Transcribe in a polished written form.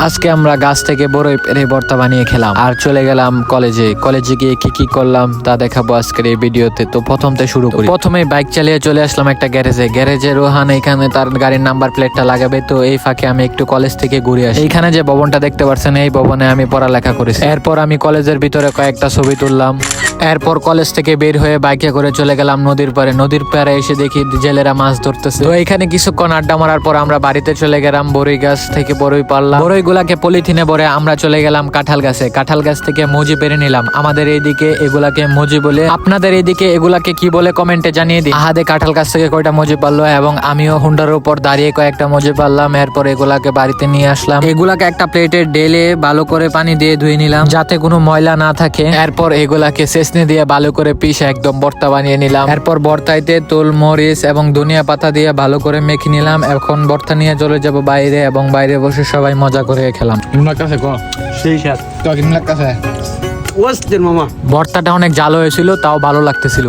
আজকে আমরা গাছ থেকে বড়ই পেরে ভর্তা বানিয়ে খেলাম আর চলে গেলাম কলেজে গিয়ে কি করলাম তা দেখাবো আজকের এই ভিডিওতে। তো প্রথমতে শুরু করি। প্রথমে বাইক চালিয়ে চলে আসলাম একটা গ্যারেজে রোহান এখানে তার গাড়ির নাম্বার প্লেটটা লাগাবে। তো এই ফাঁকে আমি একটু কলেজ থেকে ঘুরে আসি। এইখানে যে ভবনটা দেখতে পাচ্ছেন এই ভবনে আমি পড়ালেখা করেছি। এরপর আমি কলেজের ভিতরে কয়েকটা ছবি তুললাম। এরপর কলেজ থেকে বের হয়ে বাইকে করে চলে গেলাম নদীর পারে এসে দেখি জেলেরা মাছ ধরতেছে। তো এখানে কিছুক্ষণ আড্ডা মারার পর আমরা বাড়িতে চলে গেলাম। বড়ই গাছ থেকে বড়ই পারলাম, বড়ই গুলাকে পলিথিনে ভরে আমরা চলে গেলাম কাঁঠাল গাছ থেকে মুজি পেরে নিলাম। আমাদের এইদিকে এগুলাকে মুজি বলে, আপনাদের এইদিকে এগুলাকে কি বলে কমেন্টে জানিয়ে দিন। আহাদে কাঁঠাল গাছ থেকে কয়টা মুজি পারলো এবং আমিও হুন্ডার উপর দাঁড়িয়ে কয়েকটা মুজি পারলাম। এরপর এগুলাকে বাড়িতে নিয়ে আসলাম। এগুলাকে একটা প্লেটে ঢেলে ভালো করে পানি দিয়ে ধুয়ে নিলাম যাতে কোনো ময়লা না থাকে। এরপর এগুলাকে সেচনি দিয়ে ভালো করে পিষে একদম ভর্তা বানিয়ে নিলাম। এরপর ভর্তাইতে তুল মরিচ এবং ধনিয়া পাতা দিয়ে ভালো করে মেখে নিলাম। এখন ভর্তা নিয়ে চলে যাব বাইরে এবং বাইরে বসে সবাই মজা করে খেলাম। ভর্তাটা অনেক জাল হয়েছিল, তাও ভালো লাগতেছিল।